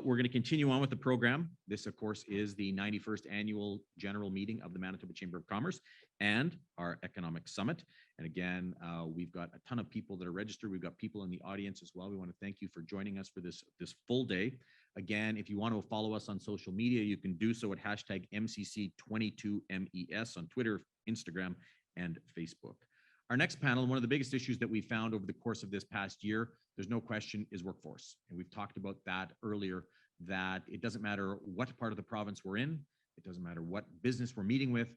We're going to continue on with the program. This, of course, is the 91st Annual General Meeting of the Manitoba Chamber of Commerce and our Economic Summit. And again, we've got a ton of people that are registered. We've got people in the audience as well. We want to thank you for joining us for this full day. Again, if you want to follow us on social media, you can do so at hashtag MCC22MES on Twitter, Instagram, and Facebook. Our next panel, one of the biggest issues that we found over the course of this past year, there's no question, is workforce. And we've talked about that earlier, that it doesn't matter what part of the province we're in, it doesn't matter what business we're meeting with,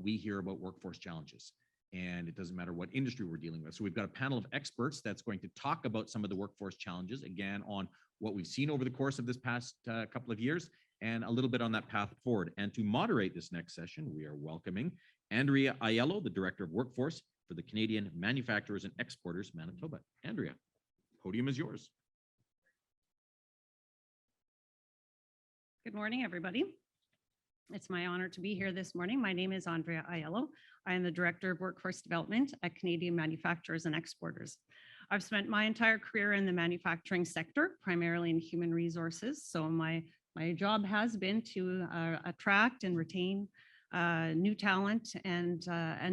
we hear about workforce challenges. And it doesn't matter what industry we're dealing with. So we've got a panel of experts that's going to talk about some of the workforce challenges, again, on what we've seen over the course of this past couple of years, and a little bit on that path forward. And to moderate this next session, we are welcoming Andrea Aiello, the Director of Workforce for the Canadian Manufacturers and Exporters, Manitoba. Andrea, podium is yours. Good morning, everybody. It's my honor to be here this morning. My name is Andrea Aiello. I am the Director of Workforce Development at Canadian Manufacturers and Exporters. I've spent my entire career in the manufacturing sector, primarily in human resources. So my job has been to attract and retain new talent and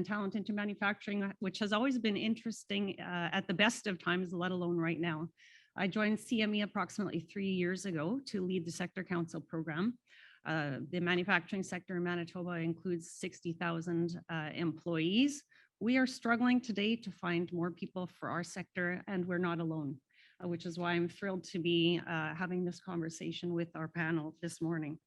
talent into manufacturing, which has always been interesting at the best of times, let alone right now. I joined CME approximately 3 years ago to lead the Sector Council program. The manufacturing sector in Manitoba includes 60,000 employees. We are struggling today to find more people for our sector, and we're not alone, which is why I'm thrilled to be having this conversation with our panel this morning.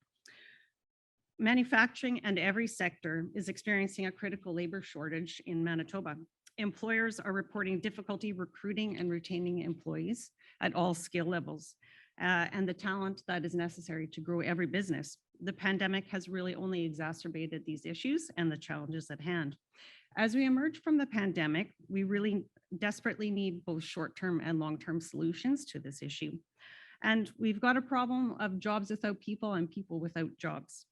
Manufacturing and every sector is experiencing a critical labor shortage in Manitoba. Employers are reporting difficulty recruiting and retaining employees at all skill levels and the talent that is necessary to grow every business. The pandemic has really only exacerbated these issues and the challenges at hand. As we emerge from the pandemic, we really desperately need both short-term and long-term solutions to this issue. And we've got a problem of jobs without people and people without jobs.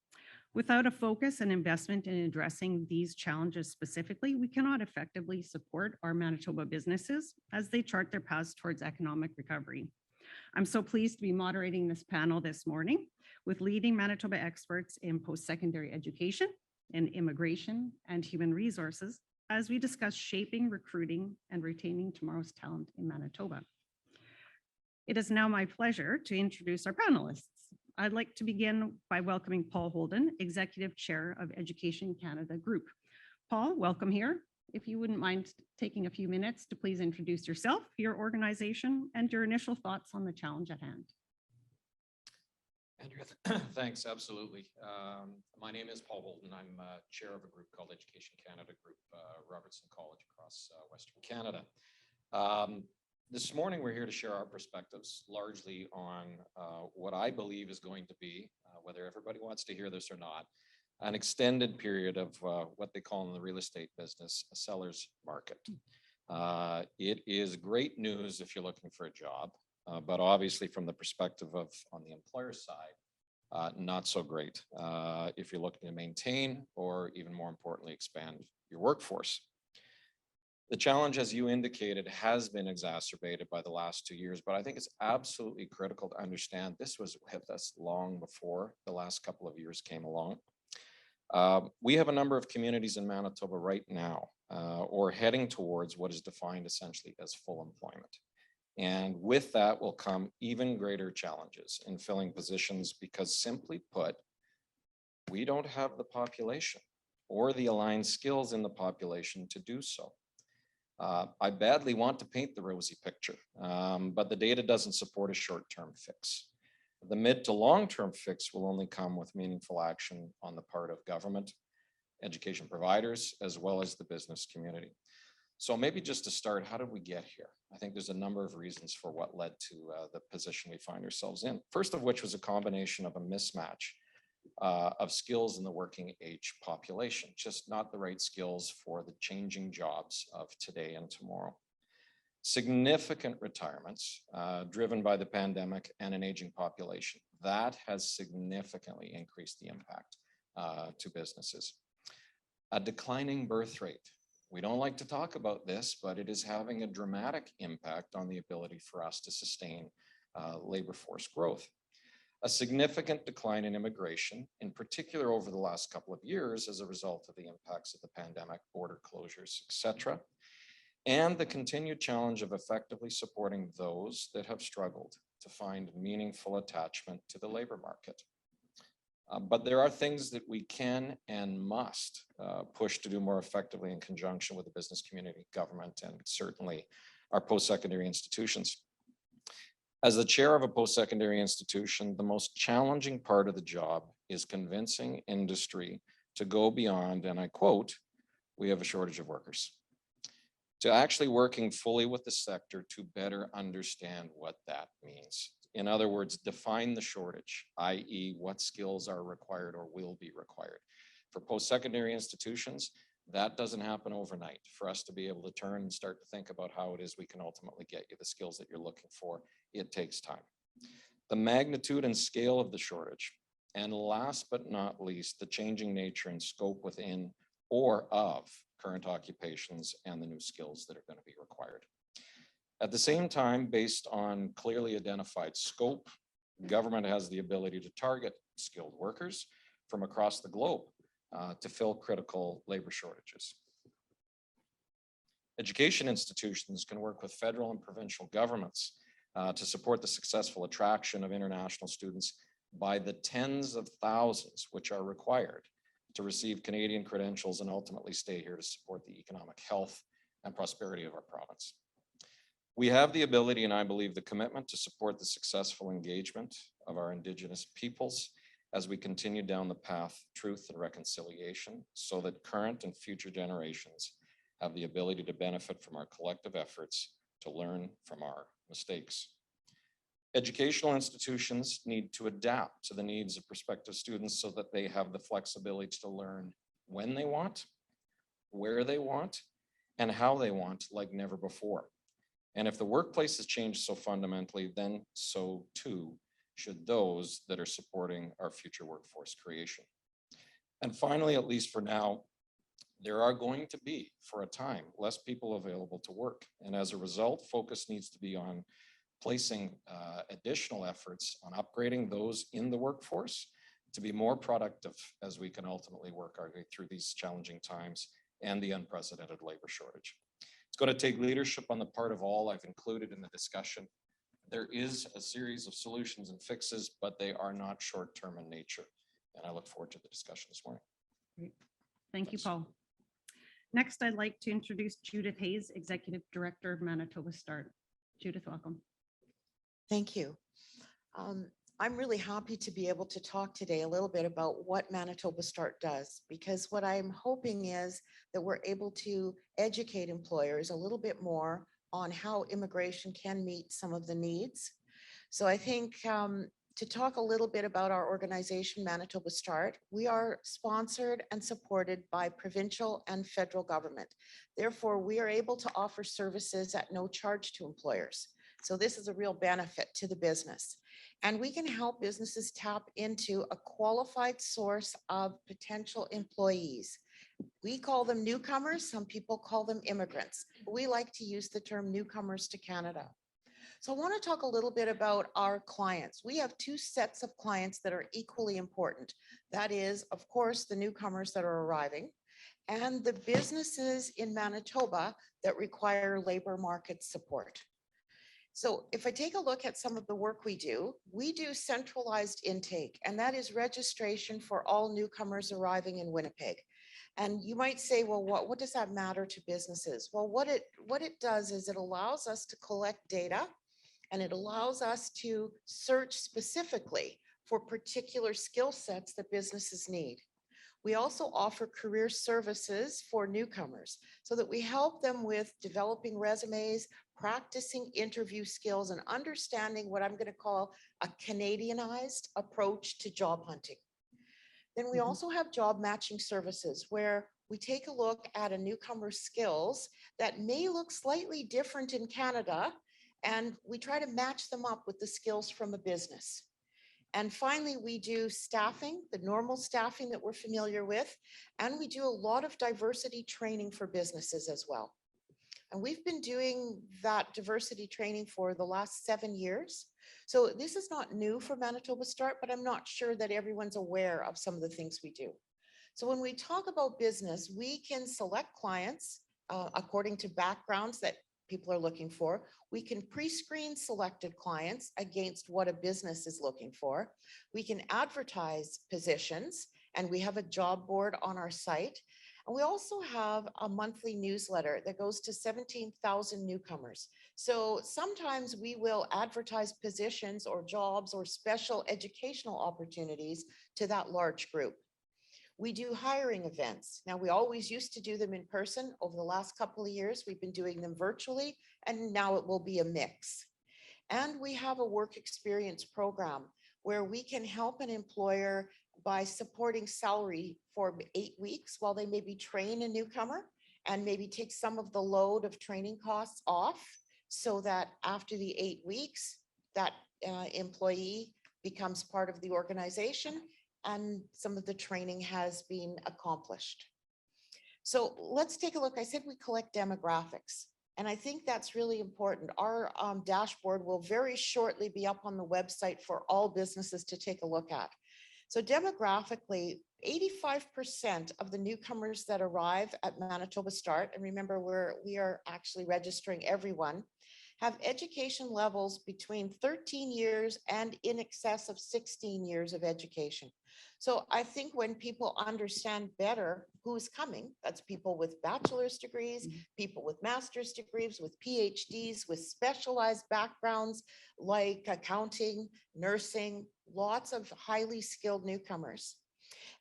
Without a focus and investment in addressing these challenges specifically, we cannot effectively support our Manitoba businesses as they chart their paths towards economic recovery. I'm so pleased to be moderating this panel this morning with leading Manitoba experts in post-secondary education, in immigration, and human resources as we discuss shaping, recruiting, and retaining tomorrow's talent in Manitoba. It is now my pleasure to introduce our panelists. I'd like to begin by welcoming Paul Holden, Executive Chair of Education Canada Group. Paul, welcome here. If you wouldn't mind taking a few minutes to please introduce yourself, your organization, and your initial thoughts on the challenge at hand. Andrea, thanks, absolutely. My name is Paul Holden. I'm chair of a group called Education Canada Group, Robertson College across Western Canada. This morning, we're here to share our perspectives largely on what I believe is going to be, whether everybody wants to hear this or not, an extended period of what they call in the real estate business, a seller's market. It is great news if you're looking for a job, but obviously from the perspective of on the employer side, not so great if you're looking to maintain or even more importantly, expand your workforce. The challenge, as you indicated, has been exacerbated by the last 2 years, but I think it's absolutely critical to understand this was with us long before the last couple of years came along. We have a number of communities in Manitoba right now, or heading towards what is defined essentially as full employment. And with that will come even greater challenges in filling positions because simply put, we don't have the population or the aligned skills in the population to do so. I badly want to paint the rosy picture, but the data doesn't support a short-term fix. The mid to long-term fix will only come with meaningful action on the part of government, education providers, as well as the business community. So maybe just to start, how did we get here? I think there's a number of reasons for what led to the position we find ourselves in. First of which was a combination of a mismatch of skills in the working age population, just not the right skills for the changing jobs of today and tomorrow. Significant retirements driven by the pandemic and an aging population. That has significantly increased the impact to businesses. A declining birth rate. We don't like to talk about this, but it is having a dramatic impact on the ability for us to sustain labor force growth. a significant decline in immigration, in particular over the last couple of years as a result of the impacts of the pandemic, border closures, etc., and the continued challenge of effectively supporting those that have struggled to find meaningful attachment to the labor market. But there are things that we can and must push to do more effectively in conjunction with the business community, government, and certainly our post-secondary institutions. As the chair of a post-secondary institution, the most challenging part of the job is convincing industry to go beyond, and I quote, "We have a shortage of workers," to actually working fully with the sector to better understand what that means. In other words, define the shortage, i.e. what skills are required or will be required. For post-secondary institutions, that doesn't happen overnight. For us to be able to turn and start to think about how it is we can ultimately get you the skills that you're looking for, it takes time. The magnitude and scale of the shortage, and last but not least, the changing nature and scope within or of current occupations and the new skills that are going to be required. At the same time, based on clearly identified scope, government has the ability to target skilled workers from across the globe to fill critical labor shortages. Education institutions can work with federal and provincial governments to support the successful attraction of international students by the tens of thousands which are required to receive Canadian credentials and ultimately stay here to support the economic health and prosperity of our province. We have the ability, and I believe the commitment, to support the successful engagement of our Indigenous peoples as we continue down the path of truth and reconciliation, so that current and future generations have the ability to benefit from our collective efforts to learn from our mistakes. Educational institutions need to adapt to the needs of prospective students so that they have the flexibility to learn when they want, where they want, and how they want, like never before. And if the workplace has changed so fundamentally, then so too should those that are supporting our future workforce creation. And finally, at least for now, there are going to be, for a time, less people available to work. And as a result, focus needs to be on placing additional efforts on upgrading those in the workforce to be more productive as we can ultimately work our way through these challenging times and the unprecedented labor shortage. It's going to take leadership on the part of all I've included in the discussion. There is a series of solutions and fixes, but they are not short-term in nature. And I look forward to the discussion this morning. Great. Thank you, Paul. Next, I'd like to introduce Judith Hayes, Executive Director of Manitoba START. Judith, welcome. Thank you. I'm really happy to be able to talk today a little bit about what Manitoba START does, because what I'm hoping is that we're able to educate employers a little bit more on how immigration can meet some of the needs. So I think to talk a little bit about our organization, Manitoba START, we are sponsored and supported by provincial and federal government. Therefore, we are able to offer services at no charge to employers. So this is a real benefit to the business. And we can help businesses tap into a qualified source of potential employees. We call them newcomers. Some people call them immigrants. We like to use the term newcomers to Canada. So I want to talk a little bit about our clients. We have two sets of clients that are equally important. That is, of course, the newcomers that are arriving and the businesses in Manitoba that require labor market support. So if I take a look at some of the work we do centralized intake, and that is registration for all newcomers arriving in Winnipeg. And you might say, well, what does that matter to businesses? Well, what it does is it allows us to collect data, and it allows us to search specifically for particular skill sets that businesses need. We also offer career services for newcomers so that we help them with developing resumes, practicing interview skills, and understanding what I'm going to call a Canadianized approach to job hunting. Then we also have job matching services where we take a look at a newcomer's skills that may look slightly different in Canada, and we try to match them up with the skills from a business. And finally, we do staffing, the normal staffing that we're familiar with, and we do a lot of diversity training for businesses as well. And we've been doing that diversity training for the last 7 years. So this is not new for Manitoba Start, but I'm not sure that everyone's aware of some of the things we do. So when we talk about business, we can select clients according to backgrounds that people are looking for. We can pre-screen selected clients against what a business is looking for. We can advertise positions, and we have a job board on our site. And we also have a monthly newsletter that goes to 17,000 newcomers. So sometimes we will advertise positions or jobs or special educational opportunities to that large group. We do hiring events. Now, we always used to do them in person. Over the last couple of years, we've been doing them virtually, and now it will be a mix. And we have a work experience program where we can help an employer by supporting salary for 8 weeks while they maybe train a newcomer and maybe take some of the load of training costs off, so that after the 8 weeks, that employee becomes part of the organization and some of the training has been accomplished. So let's take a look. I said we collect demographics, and I think that's really important. Our dashboard will very shortly be up on the website for all businesses to take a look at. So demographically, 85% of the newcomers that arrive at Manitoba Start, and remember, we are actually registering everyone, have education levels between 13 years and in excess of 16 years of education. So I think when people understand better who's coming, that's people with bachelor's degrees, people with master's degrees, with PhDs, with specialized backgrounds like accounting, nursing, lots of highly skilled newcomers.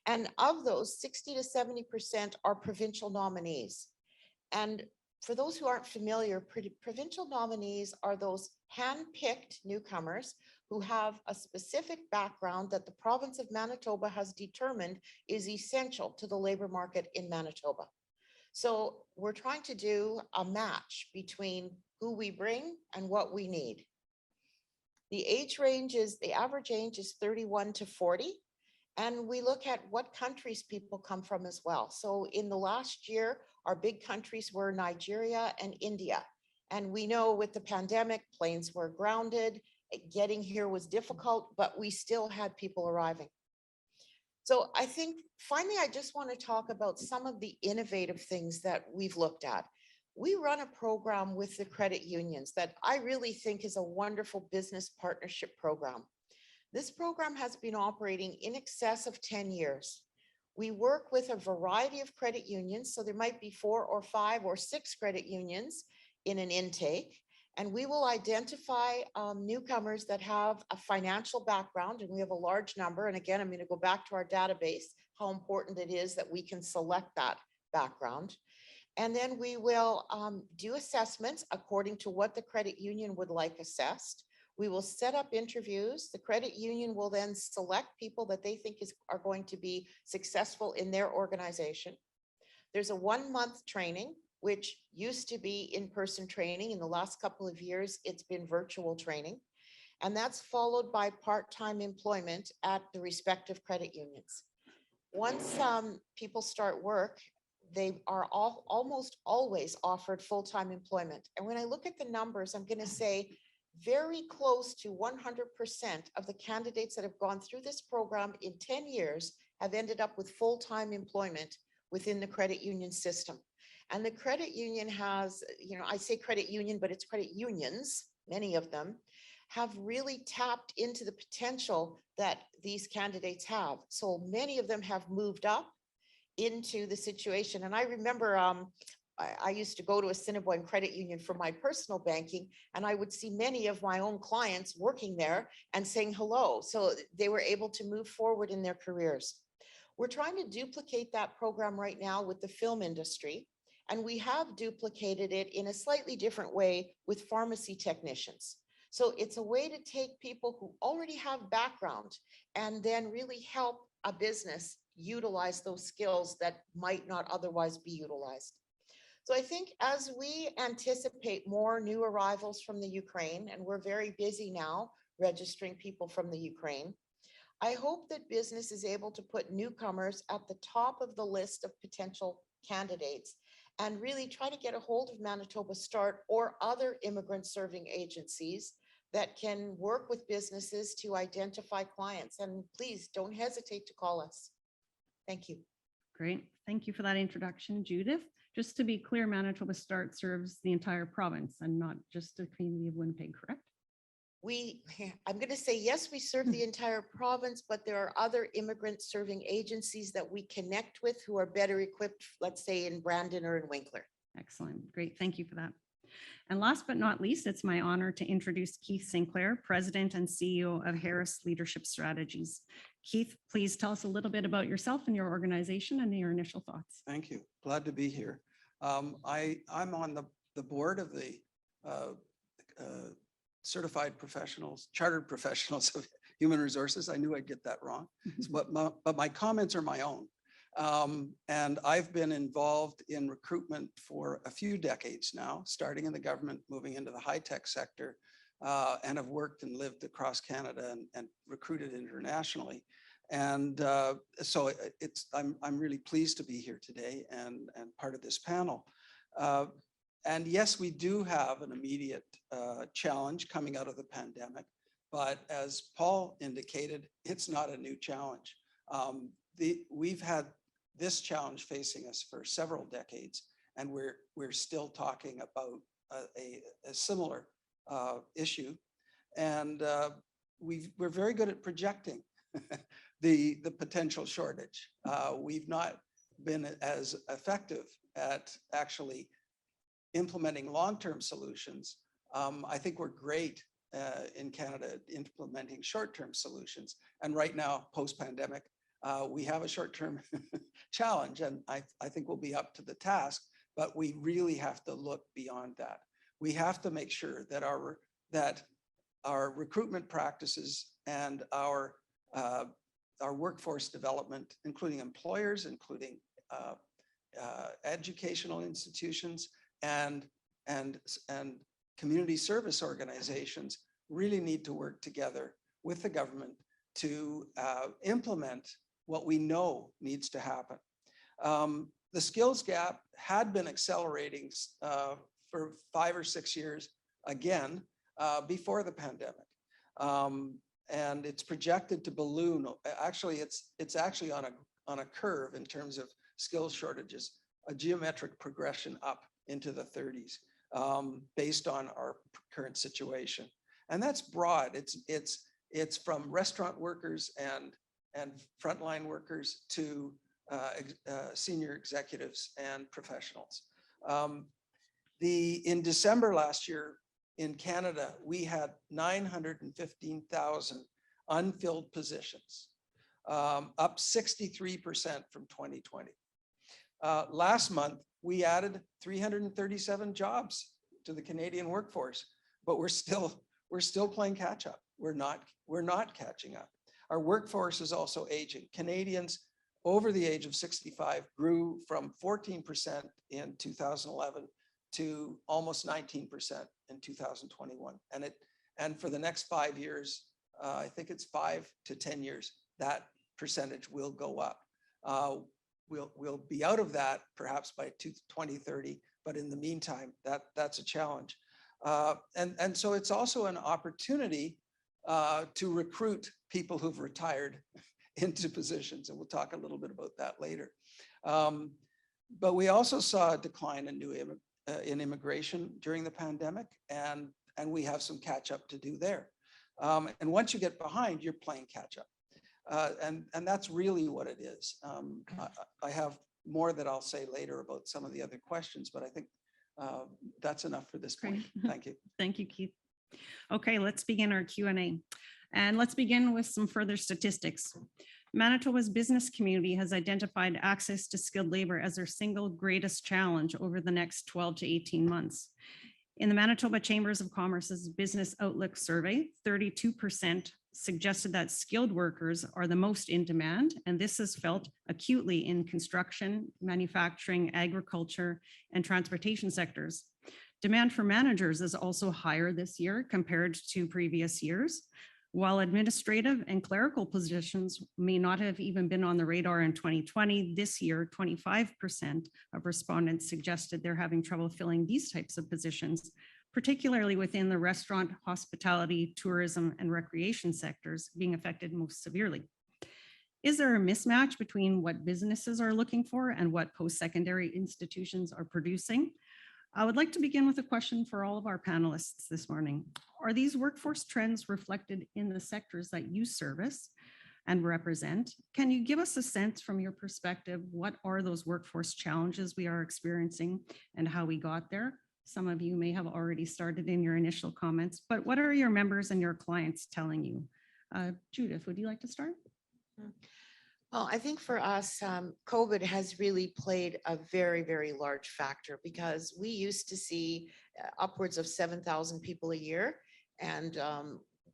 And of those, 60 to 70% are provincial nominees. And for those who aren't familiar, provincial nominees are those hand-picked newcomers who have a specific background that the province of Manitoba has determined is essential to the labor market in Manitoba. So we're trying to do a match between who we bring and what we need. The average age is 31 to 40. And we look at what countries people come from as well. So in the last year, our big countries were Nigeria and India. And we know with the pandemic, planes were grounded, getting here was difficult, but we still had people arriving. So I think finally, I just want to talk about some of the innovative things that we've looked at. We run a program with the credit unions that I really think is a wonderful business partnership program. This program has been operating in excess of 10 years. We work with a variety of credit unions, so there might be 4 or 5 or 6 credit unions in an intake, and we will identify newcomers that have a financial background, and we have a large number. And again, I'm going to go back to our database, how important it is that we can select that background. And then we will do assessments according to what the credit union would like assessed. We will set up interviews. The credit union will then select people that they think are going to be successful in their organization. There's a 1-month training, which used to be in-person training. In the last couple of years, it's been virtual training. And that's followed by part-time employment at the respective credit unions. Once people start work, they are almost always offered full-time employment. And when I look at the numbers, I'm going to say very close to 100% of the candidates that have gone through this program in 10 years have ended up with full-time employment within the credit union system. And the credit union has, I say credit union, but it's credit unions, many of them, have really tapped into the potential that these candidates have. So many of them have moved up into the situation. And I remember I used to go to Assiniboine Credit Union for my personal banking, and I would see many of my own clients working there and saying hello. So they were able to move forward in their careers. We're trying to duplicate that program right now with the film industry, and we have duplicated it in a slightly different way with pharmacy technicians. So it's a way to take people who already have background and then really help a business utilize those skills that might not otherwise be utilized. So I think as we anticipate more new arrivals from the Ukraine, and we're very busy now registering people from the Ukraine, I hope that business is able to put newcomers at the top of the list of potential candidates and really try to get a hold of Manitoba Start or other immigrant serving agencies that can work with businesses to identify clients. And please don't hesitate to call us. Thank you. Great. Thank you for that introduction, Judith. Just to be clear, Manitoba Start serves the entire province and not just the community of Winnipeg, correct? I'm going to say, yes, we serve the entire province, but there are other immigrant serving agencies that we connect with who are better equipped, let's say in Brandon or in Winkler. Excellent. Great. Thank you for that. And last but not least, it's my honor to introduce Keith Sinclair, President and CEO of Harris Leadership Strategies. Keith, please tell us a little bit about yourself and your organization and your initial thoughts. Thank you. Glad to be here. I'm on the board of the certified professionals, chartered professionals of human resources. I knew I'd get that wrong, but my comments are my own. And I've been involved in recruitment for a few decades now, starting in the government, moving into the high-tech sector, and have worked and lived across Canada and recruited internationally. And so I'm really pleased to be here today and part of this panel. And yes, we do have an immediate challenge coming out of the pandemic, but as Paul indicated, it's not a new challenge. We've had this challenge facing us for several decades, and we're still talking about a similar issue. And we're very good at projecting the potential shortage. We've not been as effective at actually implementing long-term solutions. I think we're great in Canada at implementing short-term solutions. And right now, post-pandemic, we have a short-term challenge, and I think we'll be up to the task, but we really have to look beyond that. We have to make sure that our recruitment practices and our workforce development, including employers, including educational institutions and community service organizations, really need to work together with the government to implement what we know needs to happen. The skills gap had been accelerating for 5 or 6 years again before the pandemic. And it's projected to balloon. Actually, it's actually on a curve in terms of skills shortages, a geometric progression up into the 30s based on our current situation. And that's broad. It's from restaurant workers and frontline workers to senior executives and professionals. In December last year in Canada, we had 915,000 unfilled positions, up 63% from 2020. Last month, we added 337 jobs to the Canadian workforce, but we're still playing catch up. We're not catching up. Our workforce is also aging. Canadians over the age of 65 grew from 14% in 2011 to almost 19% in 2021. And for the next 5 years, I think it's 5 to 10 years, that percentage will go up. We'll be out of that perhaps by 2030, but in the meantime, that's a challenge. And so it's also an opportunity to recruit people who've retired into positions, and we'll talk a little bit about that later. But we also saw a decline in immigration during the pandemic, and we have some catch up to do there. And once you get behind, you're playing catch up. And that's really what it is. I have more that I'll say later about some of the other questions, but I think that's enough for this point. Thank you. Thank you, Keith. Okay, let's begin our Q&A. And let's begin with some further statistics. Manitoba's business community has identified access to skilled labor as their single greatest challenge over the next 12 to 18 months. In the Manitoba Chambers of Commerce's Business Outlook survey, 32% suggested that skilled workers are the most in demand, and this is felt acutely in construction, manufacturing, agriculture, and transportation sectors. Demand for managers is also higher this year compared to previous years. While administrative and clerical positions may not have even been on the radar in 2020, this year, 25% of respondents suggested they're having trouble filling these types of positions, particularly within the restaurant, hospitality, tourism, and recreation sectors being affected most severely. Is there a mismatch between what businesses are looking for and what post-secondary institutions are producing? I would like to begin with a question for all of our panelists this morning. Are these workforce trends reflected in the sectors that you service and represent? Can you give us a sense from your perspective, what are those workforce challenges we are experiencing and how we got there? Some of you may have already started in your initial comments, but what are your members and your clients telling you? Judith, would you like to start? Well, I think for us, COVID has really played a very, very large factor because we used to see upwards of 7,000 people a year. And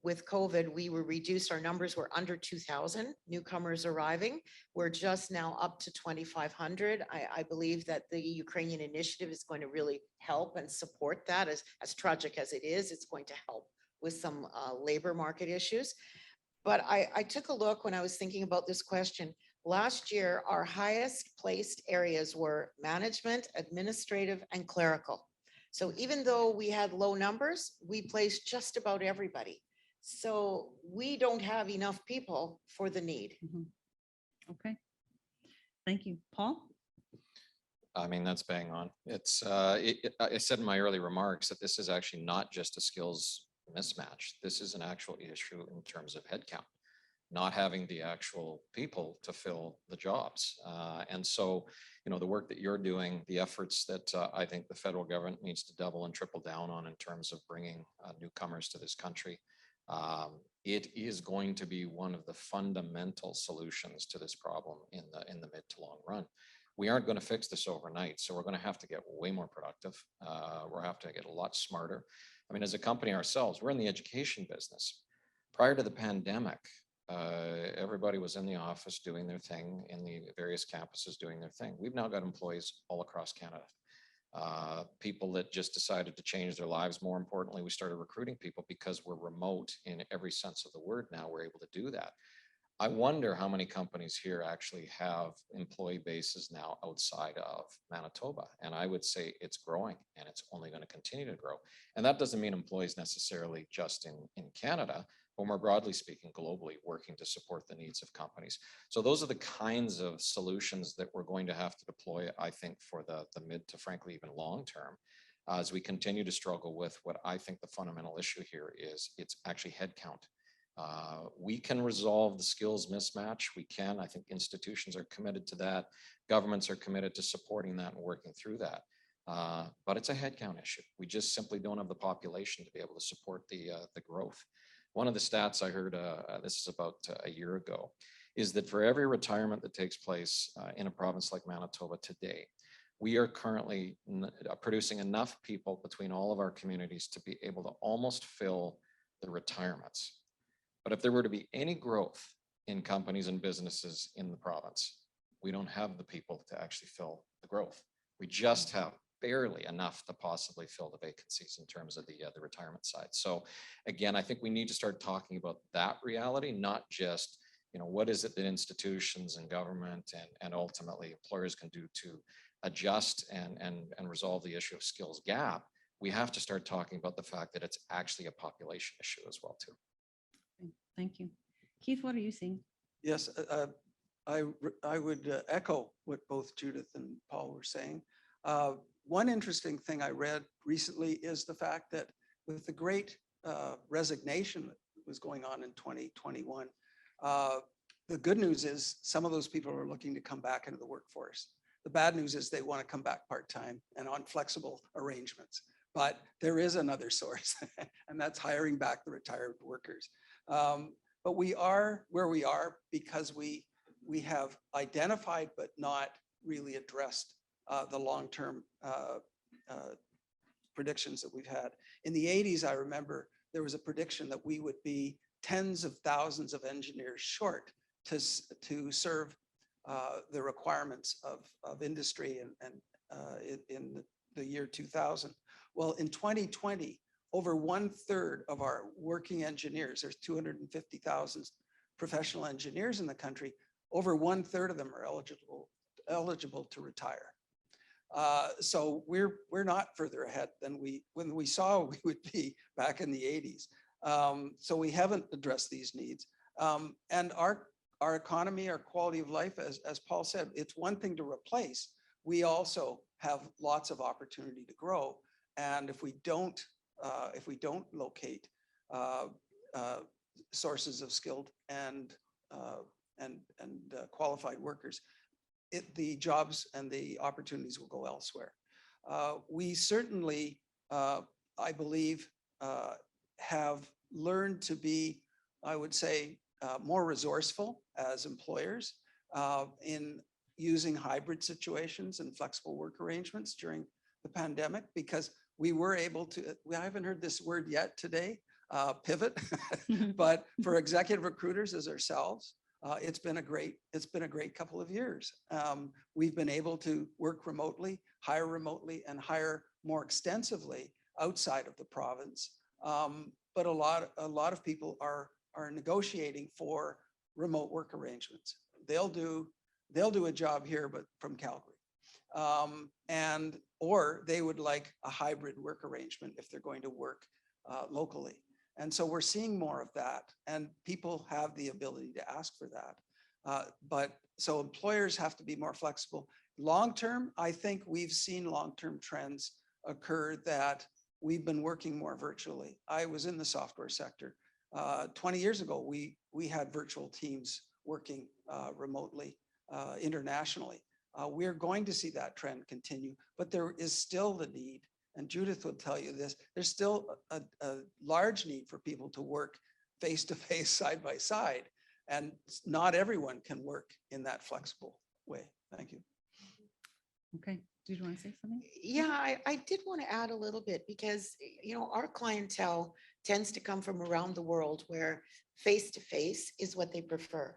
with COVID, we were reduced. Our numbers were under 2,000 newcomers arriving. We're just now up to 2,500. I believe that the Ukrainian initiative is going to really help and support that. As tragic as it is, it's going to help with some labor market issues. But I took a look when I was thinking about this question. Last year, our highest placed areas were management, administrative, and clerical. So even though we had low numbers, we placed just about everybody. So we don't have enough people for the need. Okay. Thank you. Paul? I mean, that's bang on. It's, I said in my early remarks that this is actually not just a skills mismatch. This is an actual issue in terms of headcount, not having the actual people to fill the jobs. And so, you know, the work that you're doing, the efforts that I think the federal government needs to double and triple down on in terms of bringing newcomers to this country, it is going to be one of the fundamental solutions to this problem in the mid to long run. We aren't going to fix this overnight, so we're going to have to get way more productive. We're have to get a lot smarter. I mean, as a company ourselves, we're in the education business. Prior to the pandemic, everybody was in the office doing their thing, in the various campuses doing their thing. We've now got employees all across Canada. People that just decided to change their lives. More importantly, we started recruiting people because we're remote in every sense of the word now. We're able to do that. I wonder how many companies here actually have employee bases now outside of Manitoba. And I would say it's growing and it's only going to continue to grow. And that doesn't mean employees necessarily just in Canada, but more broadly speaking, globally, working to support the needs of companies. So those are the kinds of solutions that we're going to have to deploy, I think, for the mid to frankly even long term, as we continue to struggle with what I think the fundamental issue here is. It's actually headcount. We can resolve the skills mismatch. We can. I think institutions are committed to that. Governments are committed to supporting that and working through that. But it's a headcount issue. We just simply don't have the population to be able to support the growth. One of the stats I heard, this is about a year ago, is that for every retirement that takes place in a province like Manitoba today, we are currently producing enough people between all of our communities to be able to almost fill the retirements. But if there were to be any growth in companies and businesses in the province, we don't have the people to actually fill the growth. We just have barely enough to possibly fill the vacancies in terms of the retirement side. So again, I think we need to start talking about that reality, not just, you know, what is it that institutions and government and ultimately employers can do to adjust and resolve the issue of skills gap. We have to start talking about the fact that it's actually a population issue as well too. Thank you. Keith, what are you seeing? Yes, I would echo what both Judith and Paul were saying. One interesting thing I read recently is the fact that with the great resignation that was going on in 2021, the good news is some of those people are looking to come back into the workforce. The bad news is they want to come back part-time and on flexible arrangements. But there is another source, and that's hiring back the retired workers. But we are where we are because we have identified but not really addressed the long-term predictions that we've had. In the 80s, I remember there was a prediction that we would be tens of thousands of engineers short to serve the requirements of industry and in the year 2000. Well, in 2020, over 1/3 of our working engineers, there's 250,000 professional engineers in the country, over 1/3 of them are eligible to retire. So we're not further ahead than when we saw we would be back in the 80s. So we haven't addressed these needs. And our economy, our quality of life, as Paul said, it's one thing to replace. We also have lots of opportunity to grow. And if we don't locate sources of skilled and qualified workers, the jobs and the opportunities will go elsewhere. We certainly, I believe, have learned to be, I would say, more resourceful as employers in using hybrid situations and flexible work arrangements during the pandemic, because we were able to, I haven't heard this word yet today, pivot, but for executive recruiters as ourselves, it's been a great couple of years. We've been able to work remotely, hire remotely, and hire more extensively outside of the province. But a lot of people are negotiating for remote work arrangements. They'll do a job here, but from Calgary. Or they would like a hybrid work arrangement if they're going to work locally. And so we're seeing more of that, and people have the ability to ask for that. But so employers have to be more flexible. Long-term, I think we've seen long-term trends occur that we've been working more virtually. I was in the software sector. 20 years ago, we had virtual teams working remotely internationally. We're going to see that trend continue, but there is still the need, and Judith will tell you this, there's still a large need for people to work face-to-face, side-by-side, and not everyone can work in that flexible way. Thank you. Okay, did you want to say something? Yeah, I did want to add a little bit because, our clientele tends to come from around the world where face-to-face is what they prefer.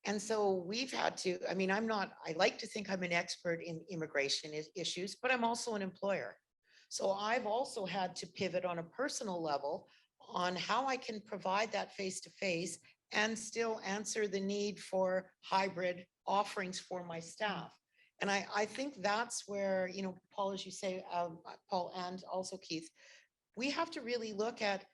And so we've had to, I like to think I'm an expert in immigration issues, but I'm also an employer. So I've also had to pivot on a personal level on how I can provide that face-to-face and still answer the need for hybrid offerings for my staff. And I think that's where, Paul, as you say, Paul, and also Keith, we have to really look at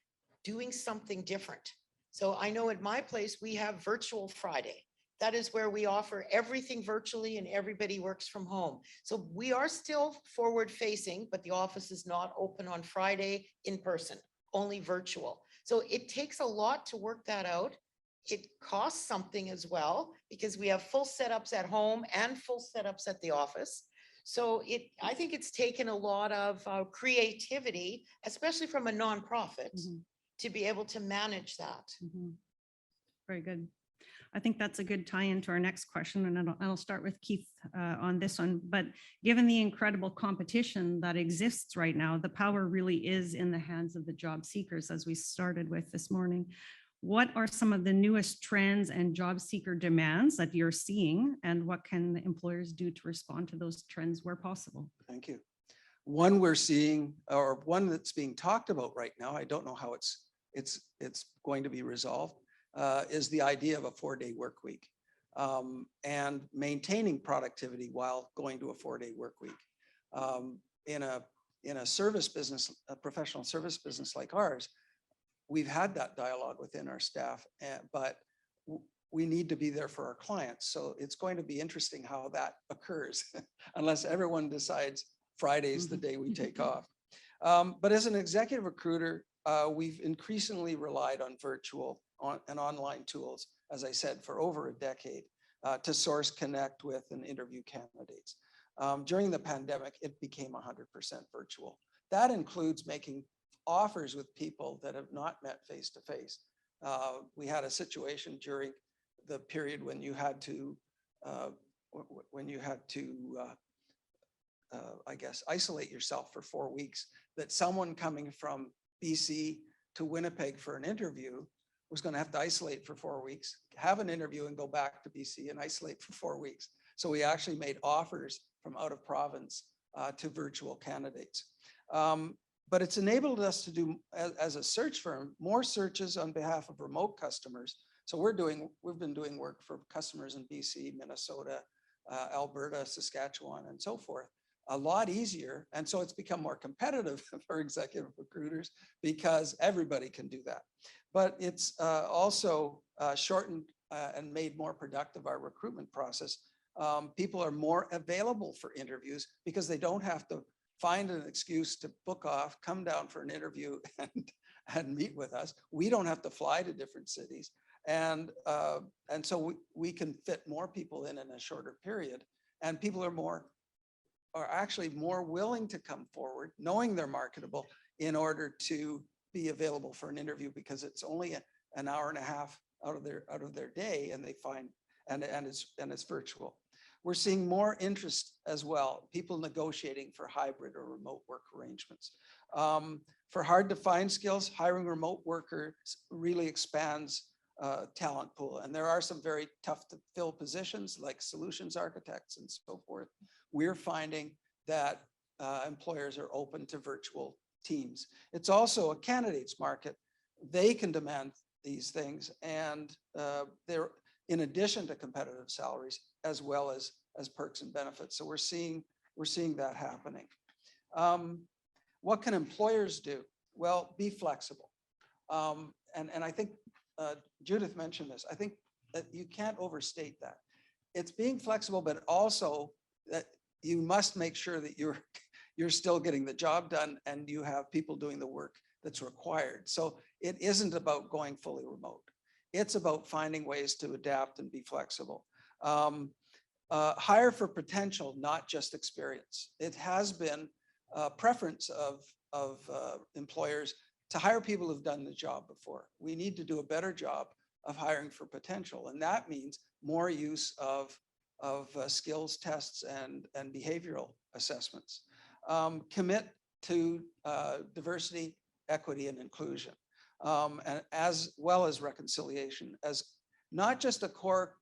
doing something different. So I know at my place, we have Virtual Friday. That is where we offer everything virtually and everybody works from home. So we are still forward facing, but the office is not open on Friday in person, only virtual. So it takes a lot to work that out. It costs something as well because we have full setups at home and full setups at the office. So I think it's taken a lot of creativity, especially from a nonprofit, to be able to manage that. Very good. I think that's a good tie into our next question, and I'll start with Keith on this one. But given the incredible competition that exists right now, the power really is in the hands of the job seekers, as we started with this morning. What are some of the newest trends and job seeker demands that you're seeing, and what can employers do to respond to those trends where possible? Thank you. One we're seeing, or one that's being talked about right now, I don't know how it's going to be resolved, is the idea of a 4-day work week and maintaining productivity while going to a 4-day work week. In a service business, a professional service business like ours, we've had that dialogue within our staff, but we need to be there for our clients. So it's going to be interesting how that occurs, unless everyone decides Friday's the day we take off. But as an executive recruiter, we've increasingly relied on virtual and online tools, as I said, for over a decade to source, connect with, and interview candidates. During the pandemic, it became 100% virtual. That includes making offers with people that have not met face-to-face. We had a situation during the period when you had to, I guess, isolate yourself for 4 weeks, that someone coming from BC to Winnipeg for an interview was going to have to isolate for 4 weeks, have an interview, and go back to BC and isolate for 4 weeks. So we actually made offers from out of province to virtual candidates. But it's enabled us to do, as a search firm, more searches on behalf of remote customers. So we've been doing work for customers in BC, Minnesota, Alberta, Saskatchewan, and so forth. a lot easier. And so it's become more competitive for executive recruiters because everybody can do that. But it's also shortened and made more productive our recruitment process. People are more available for interviews because they don't have to find an excuse to book off, come down for an interview and meet with us. We don't have to fly to different cities. And so we can fit more people in a shorter period. And people are actually more willing to come forward, knowing they're marketable, in order to be available for an interview, because it's only an hour and a half out of their day, and they find and it's virtual. We're seeing more interest as well, people negotiating for hybrid or remote work arrangements. For hard to find skills, hiring remote workers really expands talent pool. And there are some very tough to fill positions like solutions architects and so forth. We're finding that employers are open to virtual teams. It's also a candidates market. They can demand these things, and they're in addition to competitive salaries, as well as perks and benefits. So we're seeing that happening. What can employers do? Well, be flexible. And I think Judith mentioned this. I think that you can't overstate that. It's being flexible, but also that you must make sure that you're still getting the job done and you have people doing the work that's required. So it isn't about going fully remote. It's about finding ways to adapt and be flexible. Hire for potential, not just experience. It has been a preference of employers to hire people who've done the job before. We need to do a better job of hiring for potential. And that means more use of skills tests and behavioral assessments. Commit to diversity, equity, and inclusion, and as well as reconciliation, as not just a core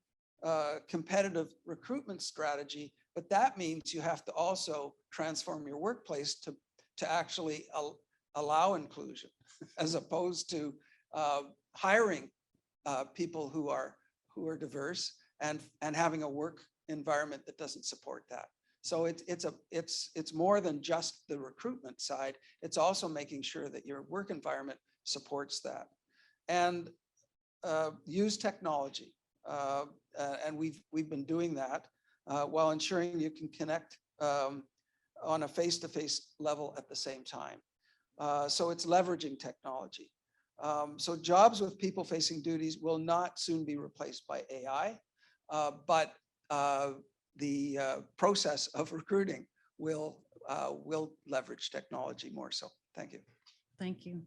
competitive recruitment strategy, but that means you have to also transform your workplace to actually allow inclusion, as opposed to hiring people who are diverse and having a work environment that doesn't support that. So it's more than just the recruitment side. It's also making sure that your work environment supports that, and use technology. And we've been doing that while ensuring you can connect on a face-to-face level at the same time. So it's leveraging technology. So jobs with people-facing duties will not soon be replaced by AI, but the process of recruiting will leverage technology more so. Thank you. Thank you.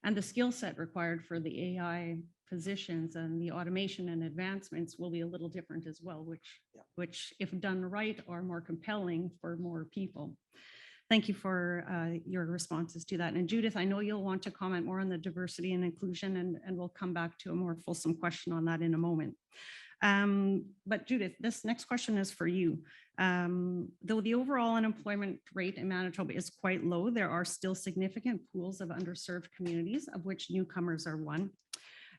And the skill set required for the AI positions and the automation and advancements will be a little different as well, which if done right are more compelling for more people. Thank you for your responses to that. And Judith, I know you'll want to comment more on the diversity and inclusion, and we'll come back to a more fulsome question on that in a moment. But Judith, this next question is for you. Though the overall unemployment rate in Manitoba is quite low, there are still significant pools of underserved communities, of which newcomers are one.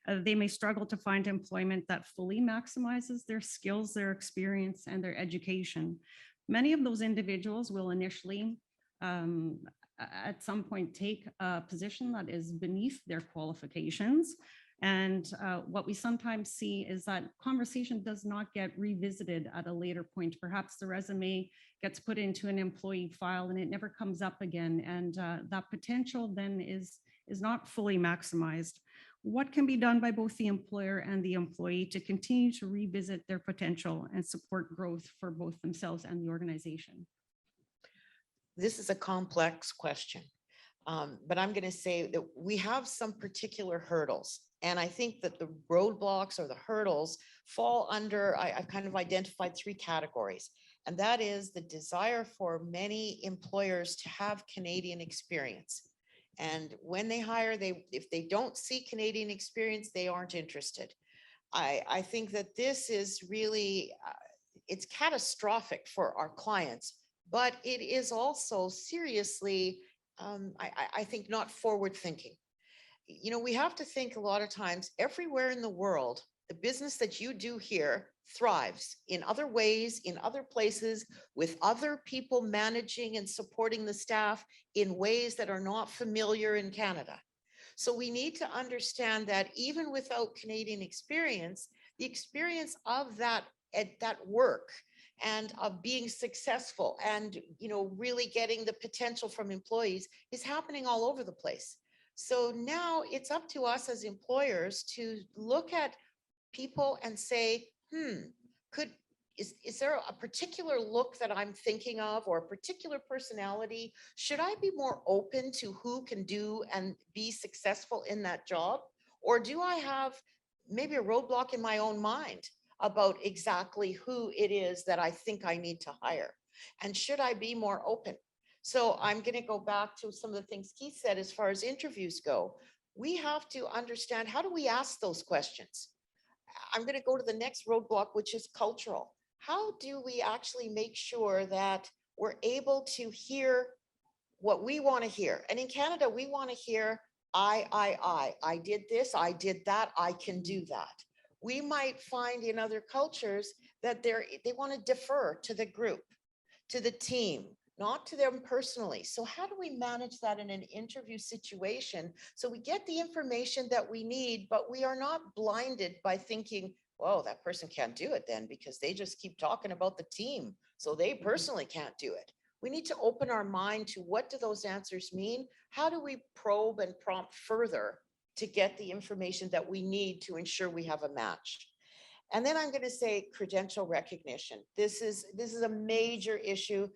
They may struggle to find employment that fully maximizes their skills, their experience, and their education. Many of those individuals will initially, at some point, take a position that is beneath their qualifications. And what we sometimes see is that conversation does not get revisited at a later point. Perhaps the resume gets put into an employee file and it never comes up again. And that potential then is not fully maximized. What can be done by both the employer and the employee to continue to revisit their potential and support growth for both themselves and the organization? This is a complex question, but I'm going to say that we have some particular hurdles. And I think that the roadblocks or the hurdles fall under, I've kind of identified three categories. And that is the desire for many employers to have Canadian experience. And when they hire, if they don't see Canadian experience, they aren't interested. I think that this is really, it's catastrophic for our clients, but it is also seriously, I think, not forward thinking. You know, we have to think a lot of times everywhere in the world, the business that you do here thrives in other ways, in other places, with other people managing and supporting the staff in ways that are not familiar in Canada. So we need to understand that even without Canadian experience, the experience of that work and of being successful and, you know, really getting the potential from employees is happening all over the place. So now it's up to us as employers to look at people and say, could, is there a particular look that I'm thinking of or a particular personality? Should I be more open to who can do and be successful in that job? Or do I have maybe a roadblock in my own mind about exactly who it is that I think I need to hire? And should I be more open? So I'm going to go back to some of the things Keith said as far as interviews go. We have to understand, how do we ask those questions? I'm going to go to the next roadblock, which is cultural. How do we actually make sure that we're able to hear what we want to hear? And in Canada, we want to hear, I did this, I did that, I can do that. We might find in other cultures that they want to defer to the group, to the team, not to them personally. So how do we manage that in an interview situation so we get the information that we need, but we are not blinded by thinking, whoa, that person can't do it then because they just keep talking about the team, so they personally can't do it. We need to open our mind to, what do those answers mean? How do we probe and prompt further to get the information that we need to ensure we have a match? And then I'm going to say credential recognition. This is a major issue.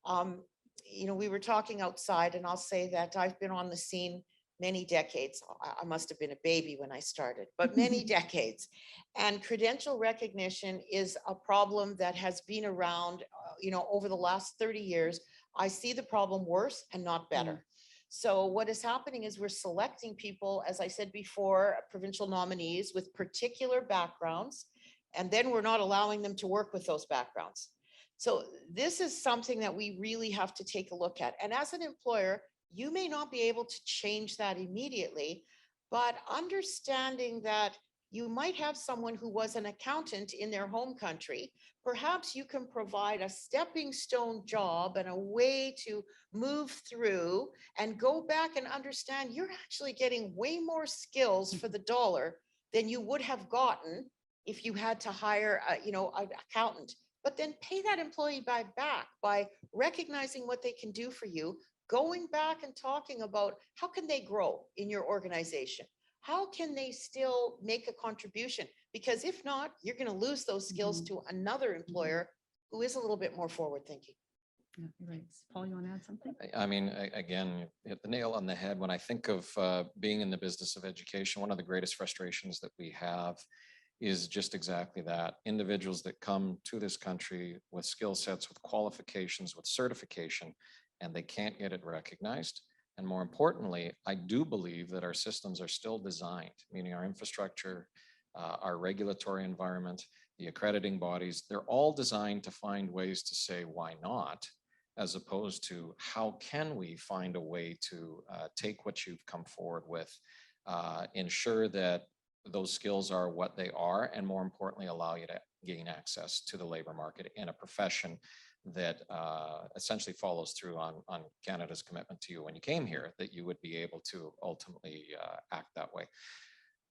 You know, we were talking outside, and I'll say that I've been on the scene many decades. I must have been a baby when I started, but many decades. And credential recognition is a problem that has been around, you know, over the last 30 years. I see the problem worse and not better. So what is happening is we're selecting people, as I said before, provincial nominees with particular backgrounds, and then we're not allowing them to work with those backgrounds. So this is something that we really have to take a look at. And as an employer, you may not be able to change that immediately, but understanding that you might have someone who was an accountant in their home country, perhaps you can provide a stepping stone job and a way to move through and go back and understand you're actually getting way more skills for the dollar than you would have gotten if you had to hire an accountant. But then pay that employee back by recognizing what they can do for you, going back and talking about how can they grow in your organization? How can they still make a contribution? Because if not, you're going to lose those skills to another employer who is a little bit more forward thinking. Yeah, you're right. Paul, you want to add something? I mean, again, you hit the nail on the head. When I think of being in the business of education, one of the greatest frustrations that we have is just exactly that. Individuals that come to this country with skill sets, with qualifications, with certification, and they can't get it recognized. And more importantly, I do believe that our systems are still designed, meaning our infrastructure, our regulatory environment, the accrediting bodies, they're all designed to find ways to say, why not? As opposed to how can we find a way to take what you've come forward with, ensure that those skills are what they are, and more importantly, allow you to gain access to the labor market in a profession that essentially follows through on Canada's commitment to you when you came here, that you would be able to ultimately act that way.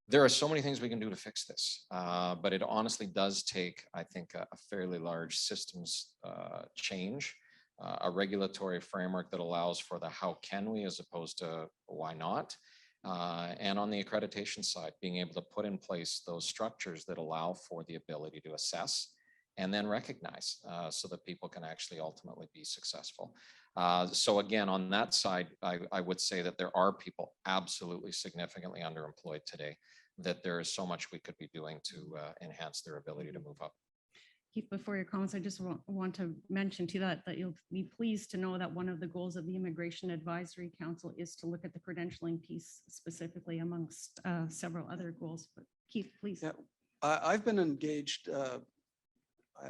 There are so many things we can do to fix this, but it honestly does take, I think, a fairly large systems change, a regulatory framework that allows for the how can we as opposed to why not. And on the accreditation side, being able to put in place those structures that allow for the ability to assess and then recognize so that people can actually ultimately be successful. So again, on that side, I would say that there are people absolutely significantly underemployed today, that there is so much we could be doing to enhance their ability to move up. Keith, before your comments, I just want to mention to that you'll be pleased to know that one of the goals of the Immigration Advisory Council is to look at the credentialing piece specifically amongst several other goals. But Keith, please. Yeah, I've been engaged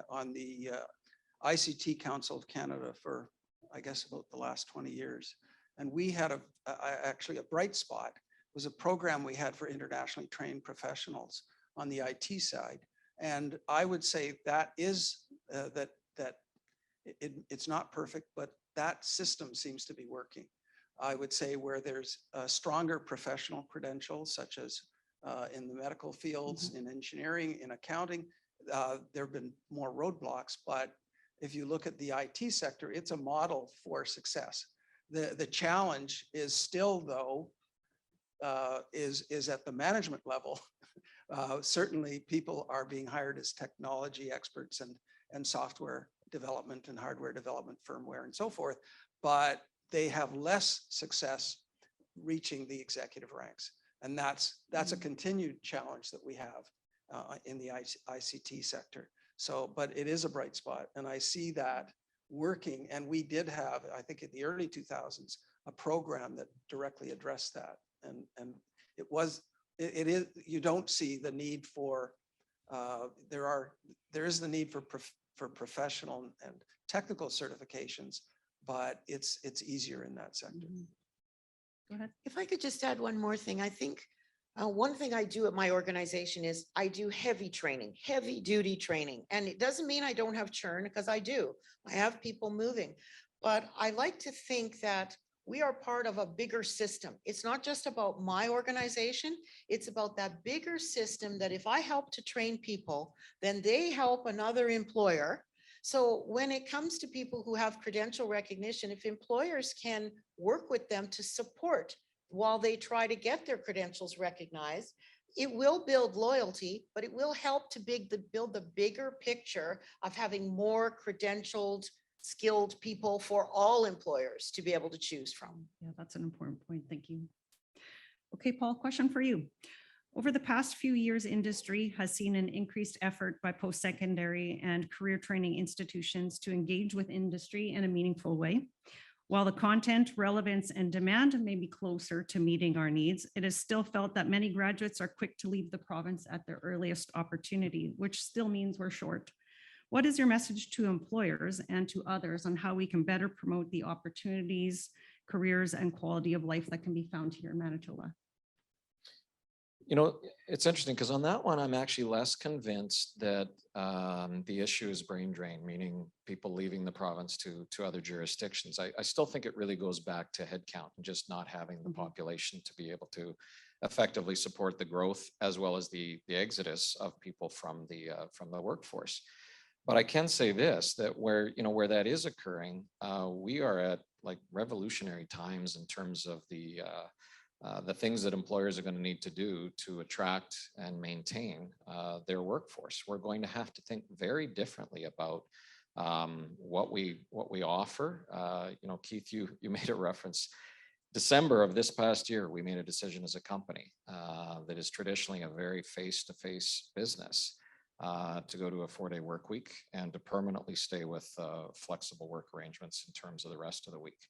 on the ICT Council of Canada for, I guess, about the last 20 years. And we had actually a bright spot was a program we had for internationally trained professionals on the IT side. And I would say that is it's not perfect, but that system seems to be working. I would say where there's stronger professional credentials, such as in the medical fields, in engineering, in accounting, there have been more roadblocks. But if you look at the IT sector, it's a model for success. The challenge is still, though, is at the management level. Certainly people are being hired as technology experts and software development and hardware development, firmware and so forth, but they have less success reaching the executive ranks. And that's a continued challenge that we have in the ICT sector. So, but it is a bright spot, and I see that working. And we did have, I think in the early 2000s, a program that directly addressed that. And it is, you don't see the need for, there is the need for professional and technical certifications, but it's easier in that sector. Go ahead. If I could just add one more thing, I think one thing I do at my organization is I do heavy training, heavy duty training. And it doesn't mean I don't have churn, because I do. I have people moving. But I like to think that we are part of a bigger system. It's not just about my organization. It's about that bigger system that if I help to train people, then they help another employer. So when it comes to people who have credential recognition, if employers can work with them to support while they try to get their credentials recognized, it will build loyalty, but it will help to build the bigger picture of having more credentialed, skilled people for all employers to be able to choose from. Yeah, that's an important point. Thank you. Okay, Paul, question for you. Over the past few years, industry has seen an increased effort by post-secondary and career training institutions to engage with industry in a meaningful way. While the content, relevance, and demand may be closer to meeting our needs, it is still felt that many graduates are quick to leave the province at their earliest opportunity, which still means we're short. What is your message to employers and to others on how we can better promote the opportunities, careers, and quality of life that can be found here in Manitoba? You know, it's interesting because on that one, I'm actually less convinced that the issue is brain drain, meaning people leaving the province to other jurisdictions. I still think it really goes back to headcount and just not having the population to be able to effectively support the growth as well as the exodus of people from the workforce. But I can say this, that where that is occurring, we are at like revolutionary times in terms of the things that employers are going to need to do to attract and maintain their workforce. We're going to have to think very differently about what we offer. Keith, you made a reference. December of this past year, we made a decision as a company that is traditionally a very face-to-face business to go to a 4-day work week and to permanently stay with flexible work arrangements in terms of the rest of the week.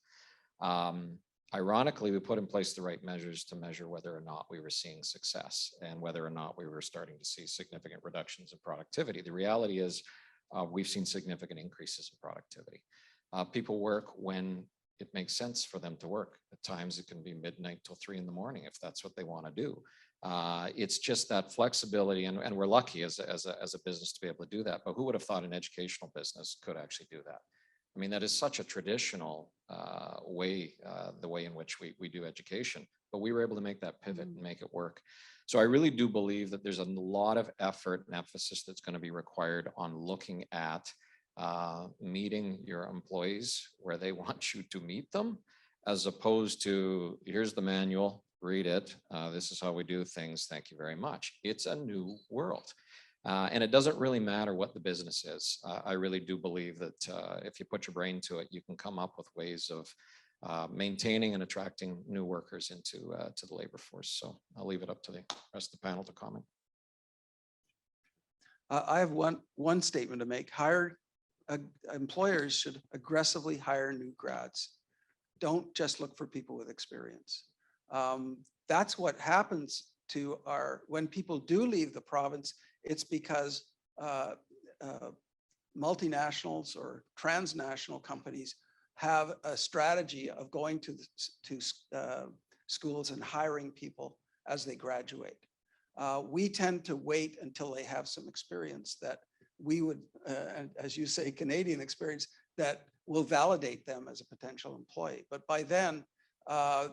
Ironically, we put in place the right measures to measure whether or not we were seeing success and whether or not we were starting to see significant reductions in productivity. The reality is we've seen significant increases in productivity. People work when it makes sense for them to work. At times it can be midnight till 3 in the morning if that's what they want to do. It's just that flexibility, and we're lucky as a business to be able to do that. But who would have thought an educational business could actually do that? I mean, that is such a traditional way, the way in which we do education, but we were able to make that pivot and make it work. So I really do believe that there's a lot of effort and emphasis that's going to be required on looking at meeting your employees where they want you to meet them, as opposed to here's the manual, read it. This is how we do things. Thank you very much. It's a new world. And it doesn't really matter what the business is. I really do believe that if you put your brain to it, you can come up with ways of maintaining and attracting new workers into to the labor force. So I'll leave it up to the rest of the panel to comment. I have one statement to make. Employers should aggressively hire new grads. Don't just look for people with experience. That's what happens to when people do leave the province. It's because multinationals or transnational companies have a strategy of going to schools and hiring people as they graduate. We tend to wait until they have some experience that we would, and as you say, Canadian experience that will validate them as a potential employee. But by then, a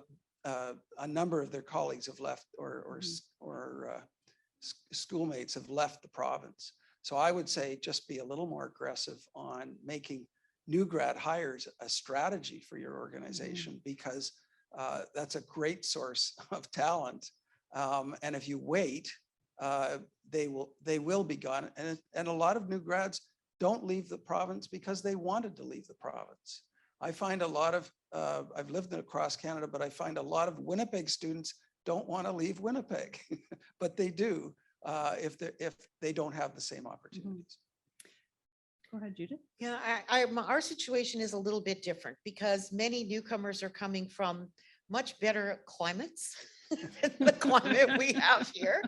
number of their colleagues have left, or schoolmates have left the province. So I would say just be a little more aggressive on making new grad hires a strategy for your organization, because that's a great source of talent. And if you wait, they will be gone. And a lot of new grads don't leave the province because they wanted to leave the province. I find a lot of, I've lived across Canada, but I find a lot of Winnipeg students don't want to leave Winnipeg, but they do if they don't have the same opportunities. Go ahead, Judith. Yeah, our situation is a little bit different because many newcomers are coming from much better climates than the climate we have here.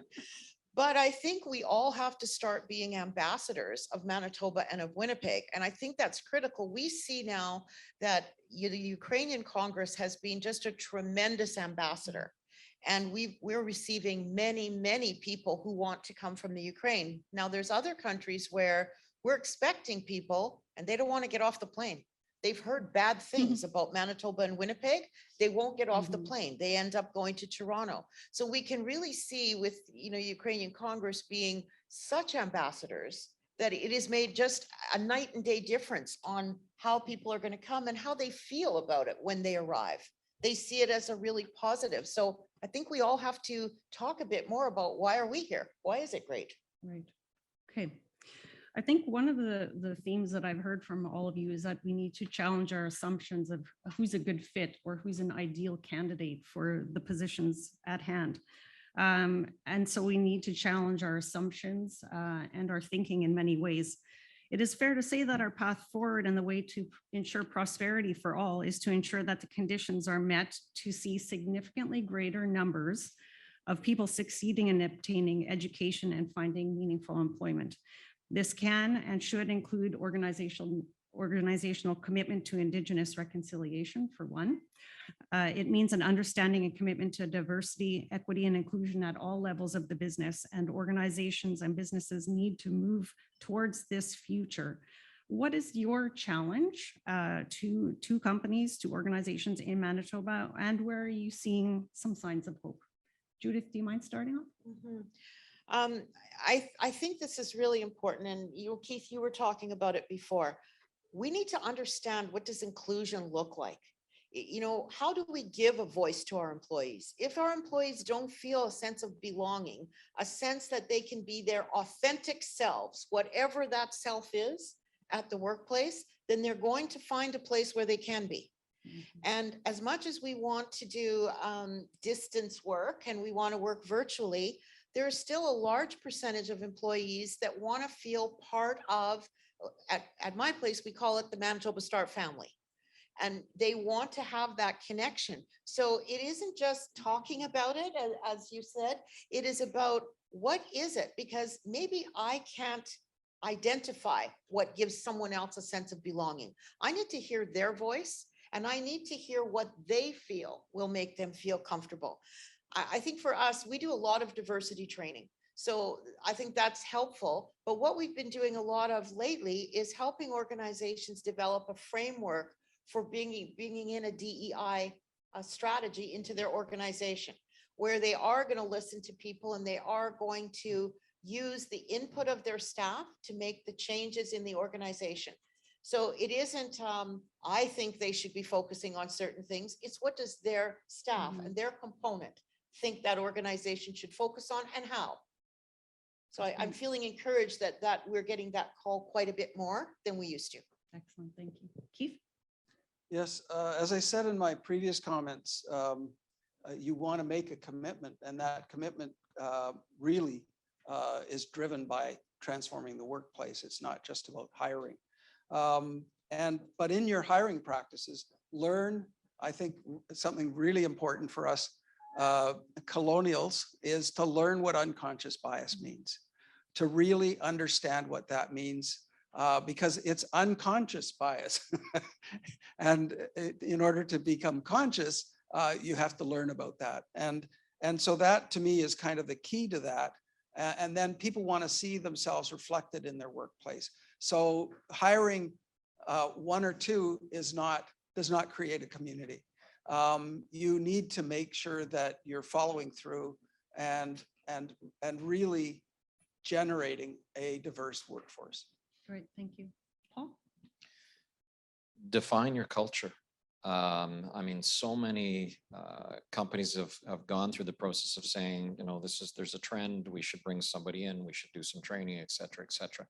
But I think we all have to start being ambassadors of Manitoba and of Winnipeg. And I think that's critical. We see now that the Ukrainian Congress has been just a tremendous ambassador. And we're receiving many, many people who want to come from the Ukraine. Now, there's other countries where we're expecting people and they don't want to get off the plane. They've heard bad things about Manitoba and Winnipeg. They won't get off the plane. They end up going to Toronto. So we can really see with, Ukrainian Congress being such ambassadors that it has made just a night and day difference on how people are going to come and how they feel about it when they arrive. They see it as a really positive. So I think we all have to talk a bit more about why are we here? Why is it great? Right. Okay. I think one of the themes that I've heard from all of you is that we need to challenge our assumptions of who's a good fit or who's an ideal candidate for the positions at hand. And so we need to challenge our assumptions and our thinking in many ways. It is fair to say that our path forward and the way to ensure prosperity for all is to ensure that the conditions are met to see significantly greater numbers of people succeeding in obtaining education and finding meaningful employment. This can and should include organizational commitment to Indigenous reconciliation, for one. It means an understanding and commitment to diversity, equity, and inclusion at all levels of the business, and organizations and businesses need to move towards this future. What is your challenge to companies, to organizations in Manitoba, and where are you seeing some signs of hope? Judith, do you mind starting off? I think this is really important. And Keith, you were talking about it before. We need to understand, what does inclusion look like? How do we give a voice to our employees? If our employees don't feel a sense of belonging, a sense that they can be their authentic selves, whatever that self is at the workplace, then they're going to find a place where they can be. And as much as we want to do distance work and we want to work virtually, there is still a large percentage of employees that want to feel part of, at my place, we call it the Manitoba Start family. And they want to have that connection. So it isn't just talking about it, as you said, it is about what is it? Because maybe I can't identify what gives someone else a sense of belonging. I need to hear their voice, and I need to hear what they feel will make them feel comfortable. I think for us, we do a lot of diversity training. So I think that's helpful. But what we've been doing a lot of lately is helping organizations develop a framework for bringing in a DEI strategy into their organization, where they are going to listen to people and they are going to use the input of their staff to make the changes in the organization. So it isn't, I think they should be focusing on certain things. It's what does their staff and their component think that organization should focus on and how. So I'm feeling encouraged that we're getting that call quite a bit more than we used to. Excellent, thank you. Keith? Yes, as I said in my previous comments, you want to make a commitment, and that commitment really is driven by transforming the workplace. It's not just about hiring. But in your hiring practices, learn, I think something really important for us colonials is to learn what unconscious bias means, to really understand what that means, because it's unconscious bias. And in order to become conscious, you have to learn about that. And And so that to me is kind of the key to that. And then people want to see themselves reflected in their workplace. So hiring one or two does not create a community. You need to make sure that you're following through and really generating a diverse workforce. Great, thank you. Paul? Define your culture. I mean, so many companies have gone through the process of saying, you know, there's a trend, we should bring somebody in, we should do some training, et cetera, et cetera.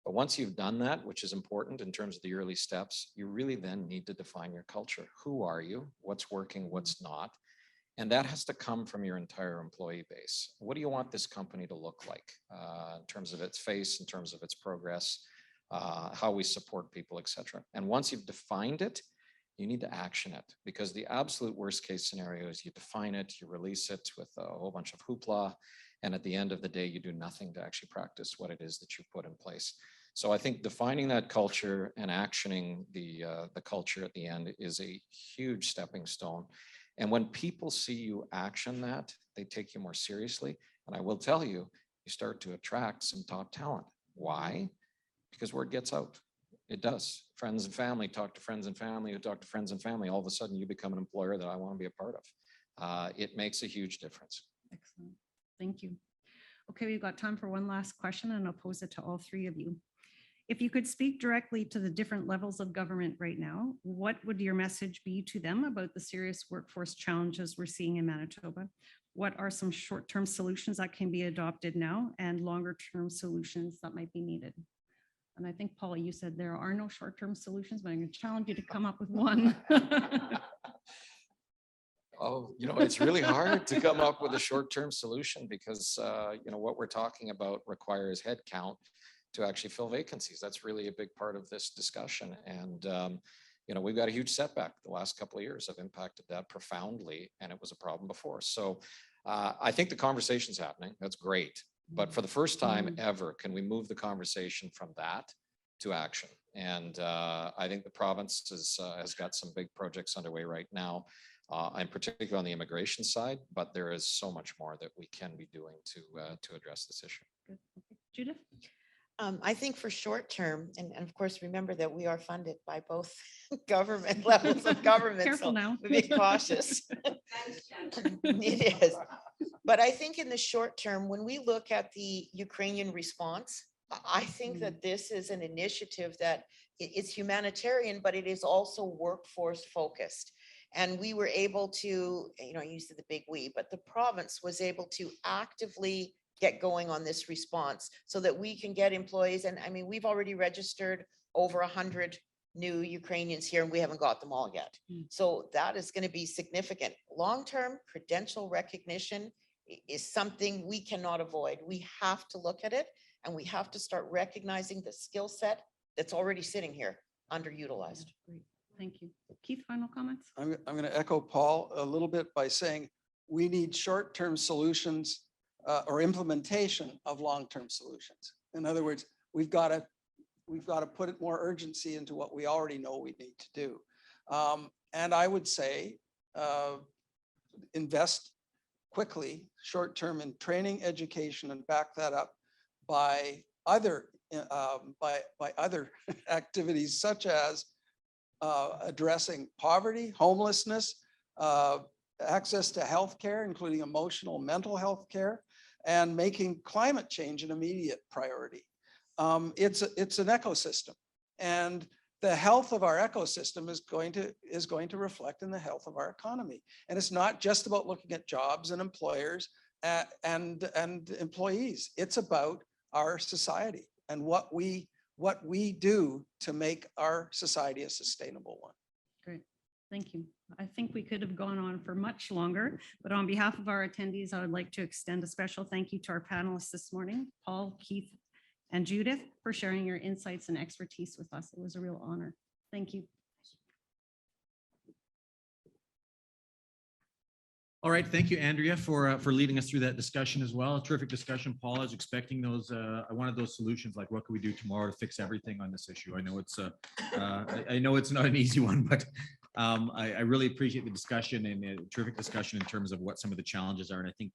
But once you've done that, which is important in terms of the early steps, you really then need to define your culture. Who are you? What's working? What's not? And that has to come from your entire employee base. What do you want this company to look like in terms of its face, in terms of its progress, how we support people, et cetera. And once you've defined it, you need to action it, because the absolute worst case scenario is you define it, you release it with a whole bunch of hoopla, and at the end of the day, you do nothing to actually practice what it is that you put in place. So I think defining that culture and actioning the culture at the end is a huge stepping stone. And when people see you action that, they take you more seriously. And I will tell you, you start to attract some top talent. Why? Because word gets out. It does. Friends and family talk to friends and family who talk to friends and family. All of a sudden you become an employer that I want to be a part of. It makes a huge difference. Excellent. Thank you. Okay, we've got time for one last question, and I'll pose it to all three of you. If you could speak directly to the different levels of government right now, what would your message be to them about the serious workforce challenges we're seeing in Manitoba? What are some short-term solutions that can be adopted now and longer-term solutions that might be needed? And I think, Paula, you said there are no short-term solutions, but I'm going to challenge you to come up with one. Oh, you know, it's really hard to come up with a short-term solution because, you know, what we're talking about requires headcount to actually fill vacancies. That's really a big part of this discussion. And, you know, we've got a huge setback. The last couple of years have impacted that profoundly, and it was a problem before. So I think the conversation's happening. That's great. But for the first time ever, can we move the conversation from that to action? And I think the province has got some big projects underway right now, and particularly on the immigration side, but there is so much more that we can be doing to address this issue. Good. Okay. Judith? I think for short term, and of course, remember that we are funded by both government levels of government. Careful so now. Be cautious. It is. But I think in the short term, when we look at the Ukrainian response, I think that this is an initiative that it's humanitarian, but it is also workforce focused. And we were able to, you know, I used the big we, but the province was able to actively get going on this response so that we can get employees. And I mean, we've already registered over 100 new Ukrainians here, and we haven't got them all yet. So that is going to be significant. Long-term credential recognition is something we cannot avoid. We have to look at it, and we have to start recognizing the skill set that's already sitting here underutilized. Great. Thank you. Keith, final comments? I'm going to echo Paul a little bit by saying we need short-term solutions or implementation of long-term solutions. In other words, we've got to put more urgency into what we already know we need to do. And I would say invest quickly, short-term in training, education, and back that up by other activities such as addressing poverty, homelessness, access to healthcare, including emotional, mental health care, and making climate change an immediate priority. It's an ecosystem, and the health of our ecosystem is going to reflect in the health of our economy. And it's not just about looking at jobs and employers and employees. It's about our society and what we do to make our society a sustainable one. Great. Thank you. I think we could have gone on for much longer, but on behalf of our attendees, I would like to extend a special thank you to our panelists this morning, Paul, Keith, and Judith, for sharing your insights and expertise with us. It was a real honor. Thank you. All right, thank you, Andrea, for leading us through that discussion as well. A terrific discussion. Paul, I was expecting those. I wanted those solutions, like what can we do tomorrow to fix everything on this issue. I know it's I know it's not an easy one, but I really appreciate the discussion and a terrific discussion in terms of what some of the challenges are. And I think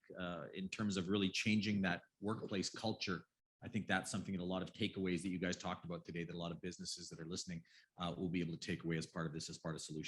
in terms of really changing that workplace culture, I think that's something that a lot of takeaways that you guys talked about today, that a lot of businesses that are listening will be able to take away as part of this, as part of solution.